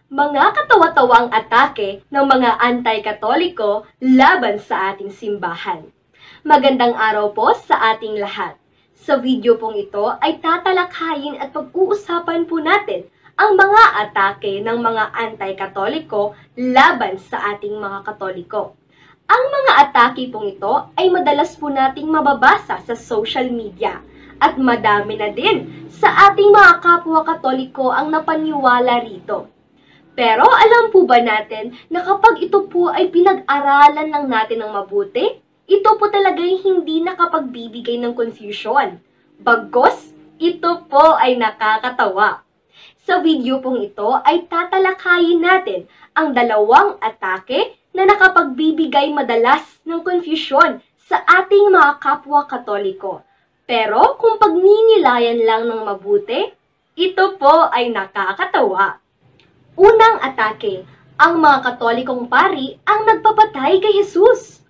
Mga katawa-tawang atake ng mga anti-katoliko laban sa ating simbahan. Magandang araw po sa ating lahat. Sa video pong ito ay tatalakayin at pag-uusapan po natin ang mga atake ng mga anti-katoliko laban sa ating mga katoliko. Ang mga atake pong ito ay madalas po nating mababasa sa social media at madami na din sa ating mga kapwa katoliko ang napaniwala rito. Pero alam po ba natin na kapag ito po ay pinag-aralan lang natin ng mabuti, ito po talaga'y hindi nakapagbibigay ng confusion. Bagkus, ito po ay nakakatawa. Sa video pong ito ay tatalakayin natin ang dalawang atake na nakapagbibigay madalas ng confusion sa ating mga kapwa katoliko. Pero kung pagninilayan lang ng mabuti, ito po ay nakakatawa. Unang atake, ang mga katolikong pari ang nagpapatay kay Jesus.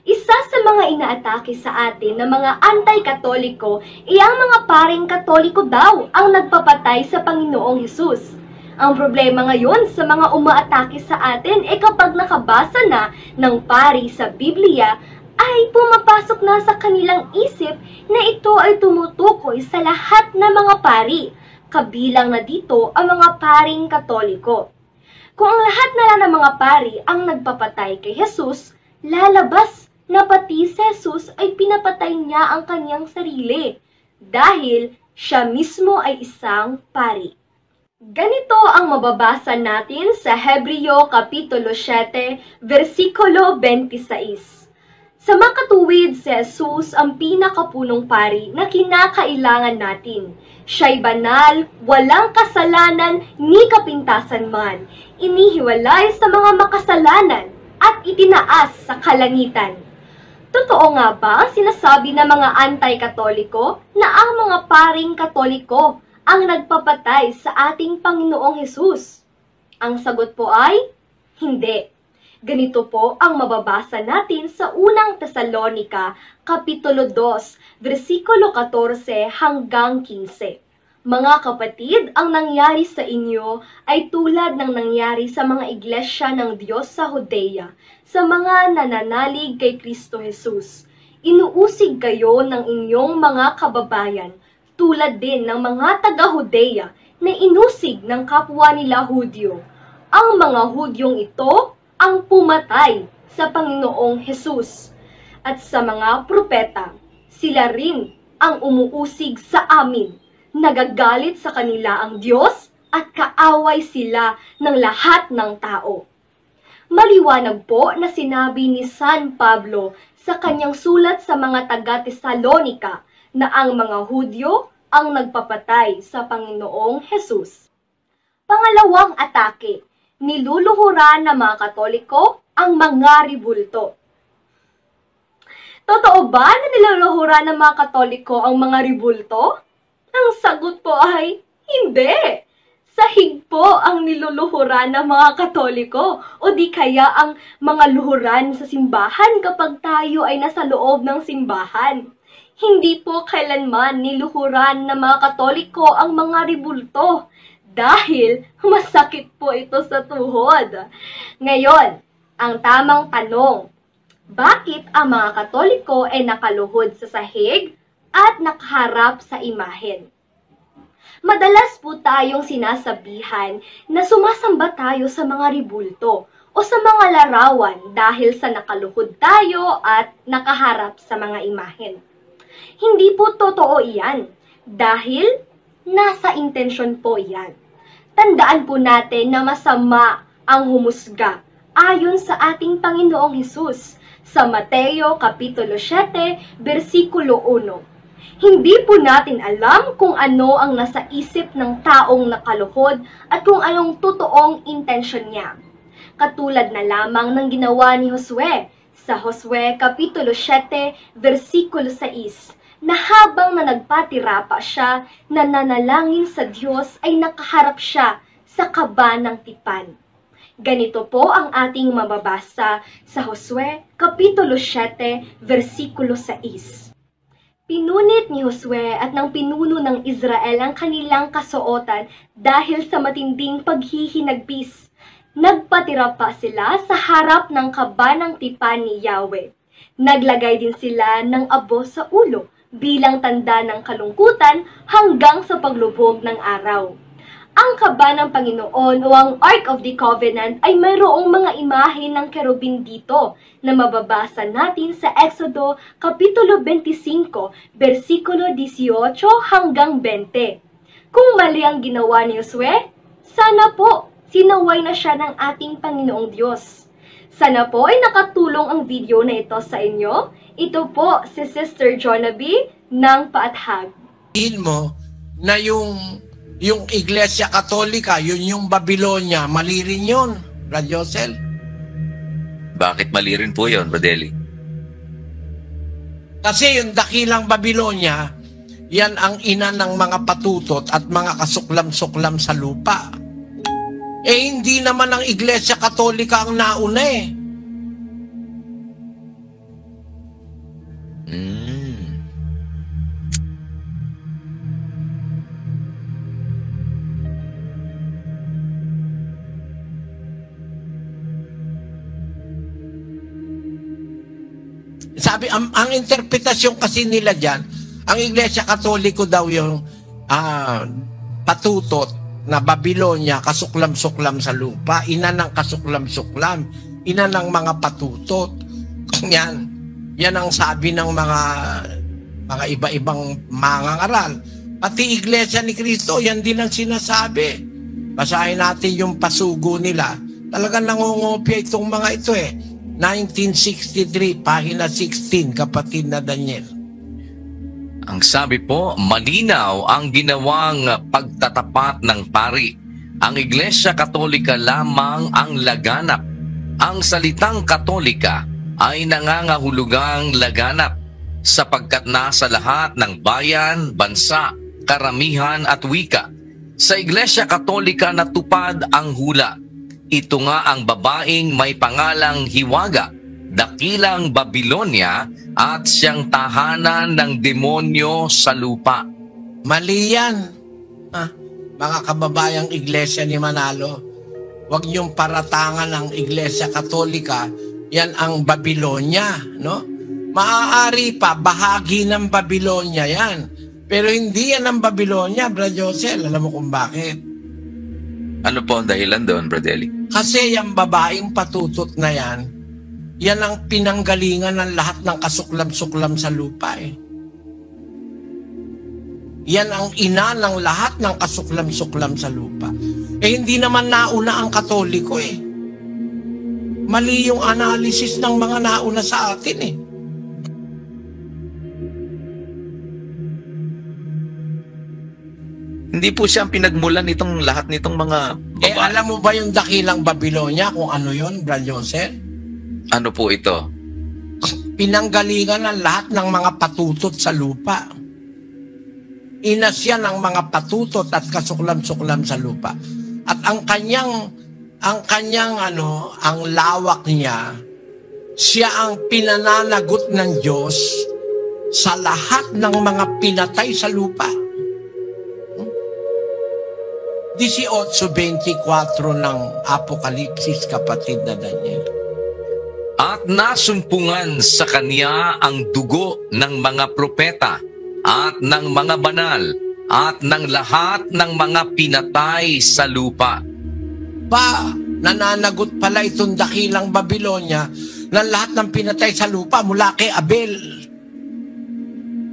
Isa sa mga inaatake sa atin ng mga anti-katoliko ay ang mga paring katoliko daw ang nagpapatay sa Panginoong Jesus. Ang problema ngayon sa mga umaatake sa atin ay kapag nakabasa na ng pari sa Biblia ay pumapasok na sa kanilang isip na ito ay tumutukoy sa lahat ng mga pari. Kabilang na dito ang mga paring katoliko. Kung ang lahat na lang ng mga pari ang nagpapatay kay Jesus, lalabas na pati si Jesus ay pinapatay niya ang kanyang sarili dahil siya mismo ay isang pari. Ganito ang mababasa natin sa Hebreo Kapitulo 7, versikulo 26. Sa makatuwid si Jesus ang pinakapunong pari na kinakailangan natin. Siya'y banal, walang kasalanan ni kapintasan man, inihiwalay sa mga makasalanan at itinaas sa kalangitan. Totoo nga ba sinasabi ng mga anti-katoliko na ang mga paring katoliko ang nagpapatay sa ating Panginoong Jesus? Ang sagot po ay, hindi. Ganito po ang mababasa natin sa unang Tesalonica, Kapitulo 2, versikulo 14 hanggang 15. Mga kapatid, ang nangyari sa inyo ay tulad ng nangyari sa mga iglesia ng Diyos sa Judea, sa mga nananalig kay Kristo Jesus. Inuusig kayo ng inyong mga kababayan, tulad din ng mga taga-Judea na inusig ng kapwa nila Hudyo. Ang mga Hudyong ito ang pumatay sa Panginoong Jesus. At sa mga propeta, sila rin ang umuusig sa amin. Nagagalit sa kanila ang Diyos at kaaway sila ng lahat ng tao. Maliwanag po na sinabi ni San Pablo sa kanyang sulat sa mga taga-Tesalonika na ang mga Hudyo ang nagpapatay sa Panginoong Jesus. Pangalawang atake, niluluhuran ng mga katoliko ang mga ribulto. Totoo ba na niluluhuran ng mga katoliko ang mga ribulto? Ang sagot po ay, hindi. Sahig po ang niluluhuran ng mga katoliko o di kaya ang mga luhuran sa simbahan kapag tayo ay nasa loob ng simbahan. Hindi po kailanman niluhuran ng mga katoliko ang mga ribulto. Dahil masakit po ito sa tuhod. Ngayon, ang tamang tanong, bakit ang mga katoliko ay nakaluhod sa sahig at nakaharap sa imahen? Madalas po tayong sinasabihan na sumasamba tayo sa mga ribulto o sa mga larawan dahil sa nakaluhod tayo at nakaharap sa mga imahen. Hindi po totoo iyan dahil nasa intensyon po iyan. Tandaan po natin na masama ang humusga ayon sa ating Panginoong Hesus sa Mateo Kapitulo 7, versikulo 1. Hindi po natin alam kung ano ang nasa isip ng taong nakaluhod at kung anong totoong intensyon niya. Katulad na lamang ng ginawa ni Josue sa Josue Kapitulo 7, versikulo 6. Na habang nagpatira pa siya, nananalangin sa Diyos ay nakaharap siya sa kaba ng tipan. Ganito po ang ating mababasa sa Josue, Kapitulo 7, versikulo 6. Pinunit ni Josue at ng pinuno ng Israel ang kanilang kasuotan dahil sa matinding paghihinagpis. Nagpatira pa sila sa harap ng kabanang tipan ni Yahweh. Naglagay din sila ng abo sa ulo bilang tanda ng kalungkutan hanggang sa paglubog ng araw. Ang kaba ng Panginoon o ang Ark of the Covenant ay mayroong mga imahe ng kerubin dito na mababasa natin sa Exodo Kapitulo 25, versikulo 18 hanggang 20. Kung mali ang ginawa ni Josue, sana po sinaway na siya ng ating Panginoong Diyos. Sana po ay nakatulong ang video na ito sa inyo. Ito po si Sister Jonaby ng Paathag. Mo na yung Iglesia Katolika, yun yung Babylonia, mali rin yun, Brad Josel. Bakit mali rin po yun, Bradeli? Kasi yung dakilang Babylonia, yan ang ina ng mga patutot at mga kasuklam-suklam sa lupa. Eh hindi naman ang Iglesia Katolika ang nauna eh. Sabi, ang interpretasyon kasi nila dyan, ang Iglesia Katoliko daw yung patutot na Babylonia, kasuklam-suklam sa lupa, ina ng kasuklam-suklam, ina ng mga patutot. Yan ang sabi ng mga iba-ibang mangangaral. Pati Iglesia ni Cristo, yan din ang sinasabi. Basahin natin yung pasugo nila. Talagang nangungopia itong mga ito eh. 1963, pahina 16, kapatid na Daniel. Ang sabi po, malinaw ang ginawang pagtatapat ng pari. Ang Iglesia Katolika lamang ang laganap. Ang salitang Katolika ay nangangahulugang laganap sapagkat nasa lahat ng bayan, bansa, karamihan at wika. Sa Iglesia Katolika natupad ang hula. Ito nga ang babaeng may pangalang Hiwaga, dakilang Babylonia at siyang tahanan ng demonyo sa lupa. Mali yan. Mga kababayang Iglesia ni Manalo, huwag niyong paratangan ang Iglesia Katolika, yan ang Babylonia, no? Maaari pa, bahagi ng Babylonia yan. Pero hindi yan ang Babylonia, Brad Josel. Alam mo kung bakit? Ano po ang dahilan doon, Bradeli? Kasi yung babaeng patutot na yan, yan ang pinanggalingan ng lahat ng kasuklam-suklam sa lupa eh. Yan ang ina ng lahat ng kasuklam-suklam sa lupa. Eh hindi naman nauna ang Katoliko eh. Mali yung analysis ng mga nauna sa atin eh. Hindi po siya ang pinagmulan nitong lahat nitong mga babae. Eh alam mo ba yung dakilang Babylonia kung ano yun, Brad Joseph? Ano po ito? Pinanggalingan ng lahat ng mga patutot sa lupa. Ina siya ng mga patutot at kasuklam-suklam sa lupa. At ang kanyang ang lawak niya, siya ang pinananagot ng Diyos sa lahat ng mga pinatay sa lupa. 18:24 ng Apokalipsis, kapatid na Daniel. At nasumpungan sa kanya ang dugo ng mga propeta at ng mga banal at ng lahat ng mga pinatay sa lupa. Nananagot pala itong dakilang Babylonia ng lahat ng pinatay sa lupa mula kay Abel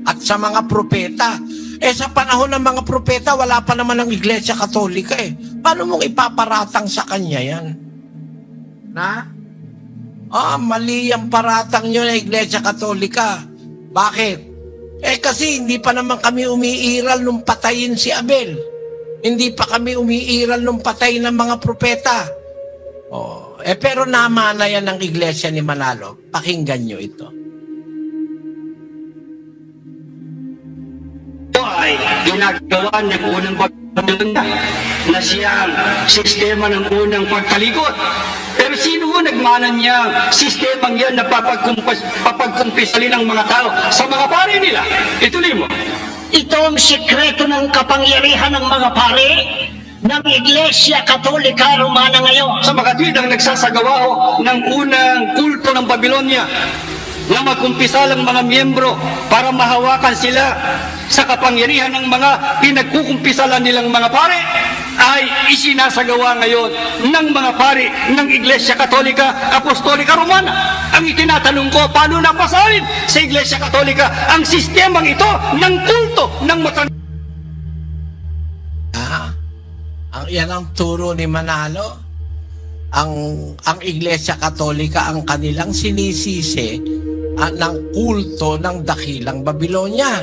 at sa mga propeta. Eh sa panahon ng mga propeta, wala pa naman ang Iglesia Katolika eh. Paano mong ipaparatang sa kanya yan? Mali ang paratang nyo na Iglesia Katolika. Bakit? Eh kasi hindi pa naman kami umiiral nung patayin si Abel. Hindi pa kami umiiral nung patayin ng mga propeta. Pero namana yan ng Iglesia ni Manalo. Pakinggan nyo ito. Ay ginagawa ng unang na siyang sistema ng unang pagtalikod. Pero sino ho nagmana niya sistemang yan na papagkumpisalin ng mga tao sa mga pare nila? Ituloy mo. Ito ang sikreto ng kapangyarihan ng mga pare ng Iglesia Katolika Romana ngayon. Sa mga tuwid ang nagsasagawa ho ng unang kulto ng Babylonia na magkumpisalang mga miyembro para mahawakan sila sa kapangyarihan ng mga pinagkukumpisalan nilang mga pare ay isinasagawa ngayon ng mga pare ng Iglesia Katolika Apostolika Romana. Ang itinatanong ko, paano napasalin sa Iglesia Katolika ang sistemang ito ng kulto ng matanda? Yan ang turo ni Manalo. Ang Iglesia Katolika ang kanilang sinisisi ng kulto ng dakilang Babylonia.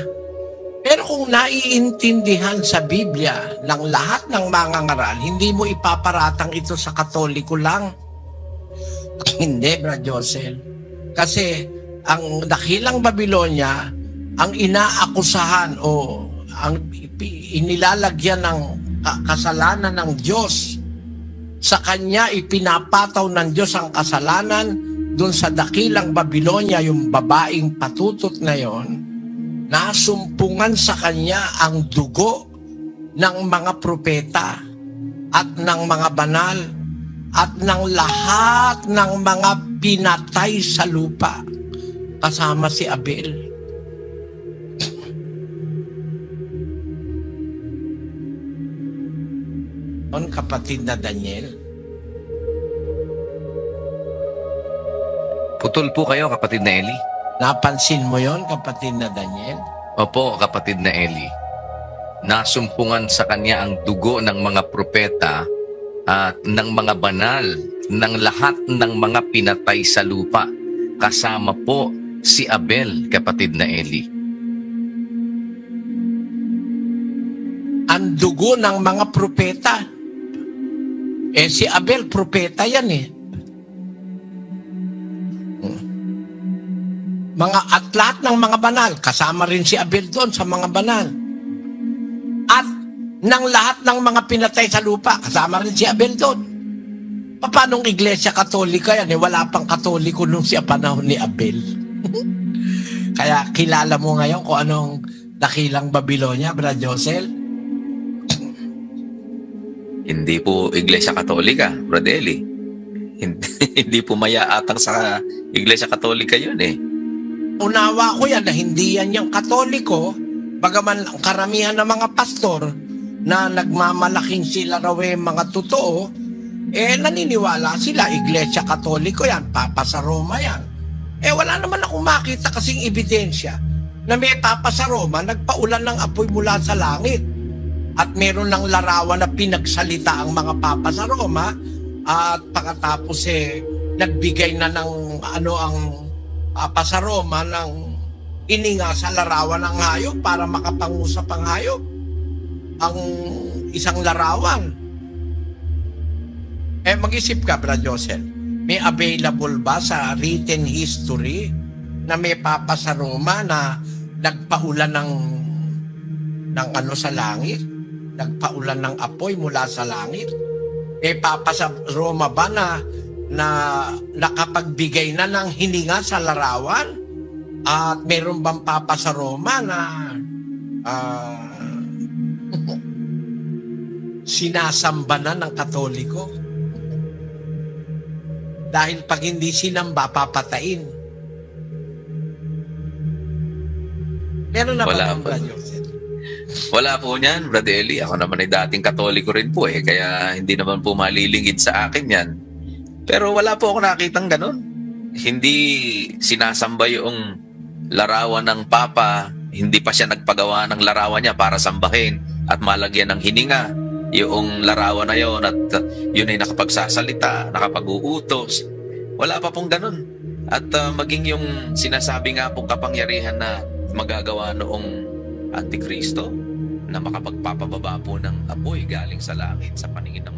Pero kung naiintindihan sa Biblia ng lahat ng mga ngaral, hindi mo ipaparatang ito sa Katoliko lang. Hindi, Brad Josel. Kasi ang dakilang Babylonia, ang inaakusahan o ang inilalagyan ng kasalanan ng Diyos, sa kanya ipinapataw ng Diyos ang kasalanan doon sa dakilang Babylonia, yung babaeng patutot na yon, nasumpungan sa kanya ang dugo ng mga propeta at ng mga banal at ng lahat ng mga pinatay sa lupa, kasama si Abel. Kapatid na Daniel. Putol po kayo, kapatid na Eli. Napansin mo yon, kapatid na Daniel? Opo, kapatid na Eli. Nasumpungan sa kanya ang dugo ng mga propeta at ng mga banal, ng lahat ng mga pinatay sa lupa. Kasama po si Abel, kapatid na Eli. Ang dugo ng mga propeta. Si Abel, propeta yan eh. At lahat ng mga banal, kasama rin si Abel doon sa mga banal. At ng lahat ng mga pinatay sa lupa, kasama rin si Abel doon. Paanong Iglesia Katolika yan? Wala pang Katoliko nung siya panahon ni Abel. Kaya kilala mo ngayon kung anong dakilang Babylonia, Brad Josel? Hindi po Iglesia Katolika, Brad Eli. Hindi po mayaatang sa Iglesia Katolika yun eh. Unawa ko yan na hindi yan yung Katoliko, bagaman ang karamihan ng mga pastor na nagmamalaking sila raw mga totoo, naniniwala sila Iglesia Katoliko yan, Papa sa Roma yan. Wala naman akong makita kasing ebidensya na may Papa sa Roma nagpaulan ng apoy mula sa langit. At meron ng larawan na pinagsalita ang mga Papa sa Roma at pagkatapos nagbigay na ng ang Papa sa Roma ng ininga sa larawan ng hayop para makapangusap ang hayop. Ang isang larawan. Mag-isip ka, Brad Joseph. May available ba sa written history na may Papa sa Roma na nagpaulan ng sa langit? Nagpaulan ng apoy mula sa langit? Papa sa Roma ba na nakapagbigay na ng hininga sa larawan? At meron bang Papa sa Roma na sinasamba na ng Katoliko? Dahil pag hindi sinamba, papatayin. Meron na ba ng Brad Joseph? Wala po niyan, Brad Eli. Ako naman ay dating Katoliko rin po kaya hindi naman po malilingid sa akin yan. Pero wala po ako nakitang ganun. Hindi sinasamba yung larawan ng Papa, hindi pa siya nagpagawa ng larawan niya para sambahin at malagyan ng hininga yung larawan na yun at yun ay nakapagsasalita, nakapag-uutos. Wala pa pong ganun. At maging yung sinasabi nga pong kapangyarihan na magagawa noong Antikristo na makapagpapababa po ng apoy galing sa langit sa paningin ng